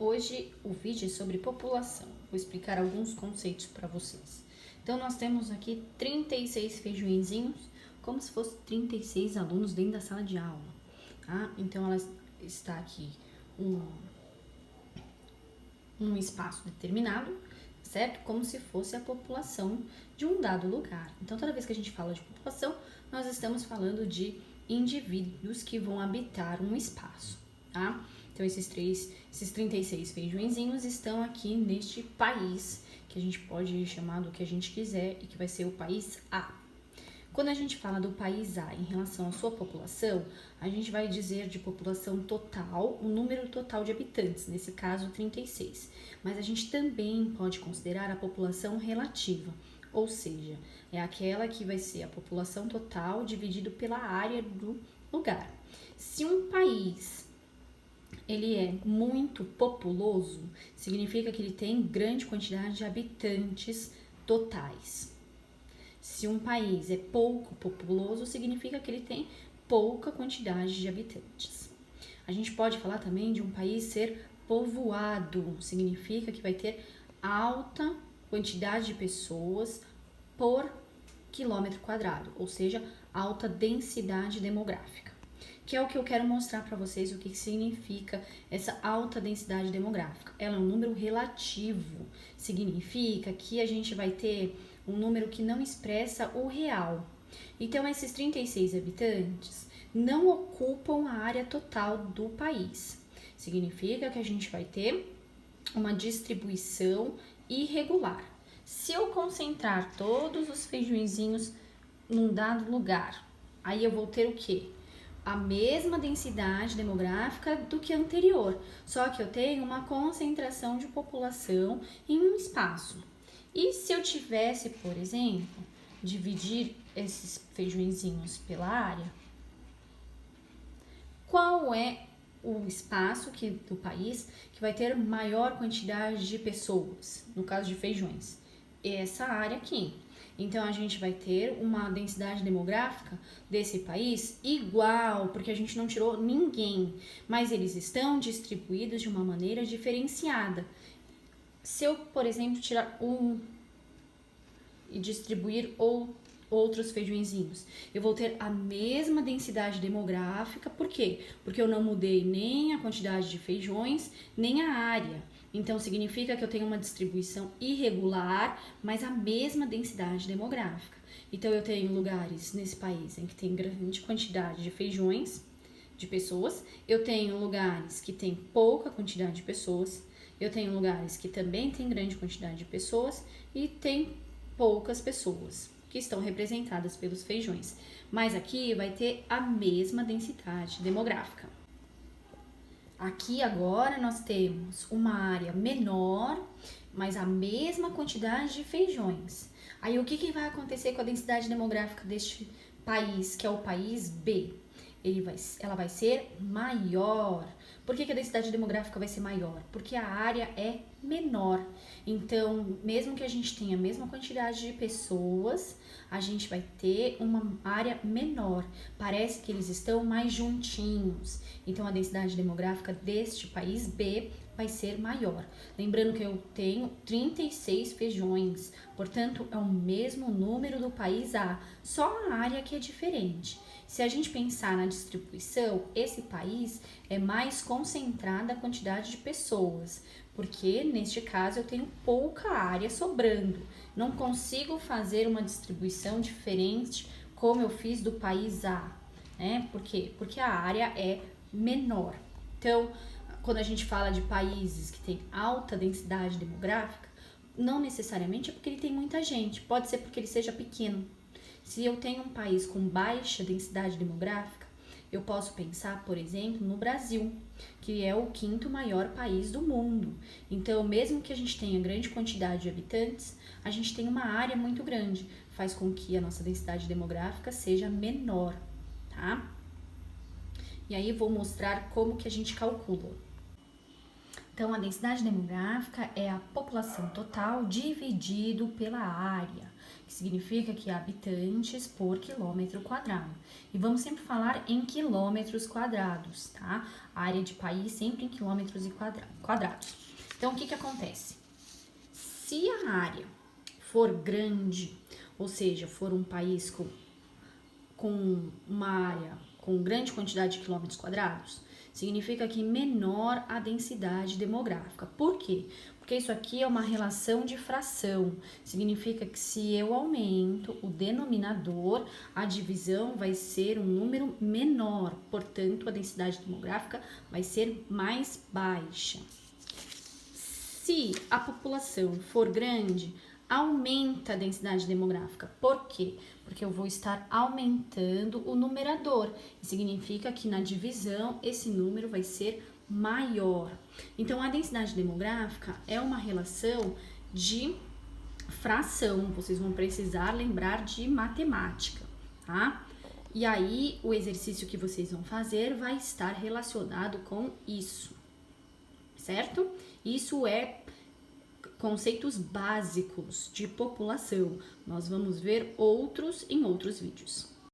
Hoje o vídeo é sobre população. Vou explicar alguns conceitos para vocês. Então nós temos aqui 36 feijõezinhos, como se fosse 36 alunos dentro da sala de aula, tá? Então ela está aqui um espaço determinado, certo? Como se fosse a população de um dado lugar. Então toda vez que a gente fala de população, nós estamos falando de indivíduos que vão habitar um espaço, tá? Então esses 36 feijõezinhos estão aqui neste país, que a gente pode chamar do que a gente quiser e que vai ser o país A. Quando a gente fala do país A em relação à sua população, a gente vai dizer de população total, o número total de habitantes, nesse caso 36. Mas a gente também pode considerar a população relativa, ou seja, é aquela que vai ser a população total dividido pela área do lugar. Se um país ele é muito populoso, significa que ele tem grande quantidade de habitantes totais. Se um país é pouco populoso, significa que ele tem pouca quantidade de habitantes. A gente pode falar também de um país ser povoado, significa que vai ter alta quantidade de pessoas por quilômetro quadrado, ou seja, alta densidade demográfica. Que é o que eu quero mostrar para vocês o que significa essa alta densidade demográfica. Ela é um número relativo, significa que a gente vai ter um número que não expressa o real. Então, esses 36 habitantes não ocupam a área total do país. Significa que a gente vai ter uma distribuição irregular. Se eu concentrar todos os feijõezinhos num dado lugar, aí eu vou ter o quê? A mesma densidade demográfica do que a anterior, só que eu tenho uma concentração de população em um espaço. E se eu tivesse, por exemplo, dividir esses feijõezinhos pela área, qual é o espaço do país que vai ter maior quantidade de pessoas, no caso de feijões? Essa área aqui. Então, a gente vai ter uma densidade demográfica desse país igual, porque a gente não tirou ninguém, mas eles estão distribuídos de uma maneira diferenciada. Se eu, por exemplo, tirar um e distribuir outros feijõezinhos, eu vou ter a mesma densidade demográfica. Por quê? Porque eu não mudei nem a quantidade de feijões, nem a área. Então, significa que eu tenho uma distribuição irregular, mas a mesma densidade demográfica. Então, eu tenho lugares nesse país em que tem grande quantidade de feijões, de pessoas. Eu tenho lugares que tem pouca quantidade de pessoas. Eu tenho lugares que também tem grande quantidade de pessoas e tem poucas pessoas, que estão representadas pelos feijões. Mas aqui vai ter a mesma densidade demográfica. Aqui agora nós temos uma área menor, mas a mesma quantidade de feijões. Aí o que vai acontecer com a densidade demográfica deste país, que é o país B? Ela vai ser maior. Por que a densidade demográfica vai ser maior? Porque a área é menor. Então, mesmo que a gente tenha a mesma quantidade de pessoas, a gente vai ter uma área menor. Parece que eles estão mais juntinhos. Então, a densidade demográfica deste país B vai ser maior. Lembrando que eu tenho 36 feijões, portanto, é o mesmo número do país A, só a área que é diferente. Se a gente pensar na distribuição, esse país é mais concentrada a quantidade de pessoas, porque neste caso eu tenho pouca área sobrando. Não consigo fazer uma distribuição diferente como eu fiz do país A, né? Por quê? Porque a área é menor. Então, quando a gente fala de países que têm alta densidade demográfica, não necessariamente é porque ele tem muita gente, pode ser porque ele seja pequeno. Se eu tenho um país com baixa densidade demográfica, eu posso pensar, por exemplo, no Brasil, que é o 5º maior país do mundo. Então, mesmo que a gente tenha grande quantidade de habitantes, a gente tem uma área muito grande, faz com que a nossa densidade demográfica seja menor, tá? E aí, vou mostrar como que a gente calcula. Então, a densidade demográfica é a população total dividido pela área, que significa que há habitantes por quilômetro quadrado. E vamos sempre falar em quilômetros quadrados, tá? A área de país sempre em quilômetros e quadrados. Então, o que acontece? Se a área for grande, ou seja, for um país com uma área com grande quantidade de quilômetros quadrados, significa que menor a densidade demográfica. Por quê? Porque isso aqui é uma relação de fração. Significa que se eu aumento o denominador, a divisão vai ser um número menor. Portanto, a densidade demográfica vai ser mais baixa. Se a população for grande, aumenta a densidade demográfica. Por quê? Porque eu vou estar aumentando o numerador. Significa que na divisão esse número vai ser maior. Então, a densidade demográfica é uma relação de fração. Vocês vão precisar lembrar de matemática, tá? E aí, o exercício que vocês vão fazer vai estar relacionado com isso, certo? Isso é conceitos básicos de população. Nós vamos ver outros em outros vídeos.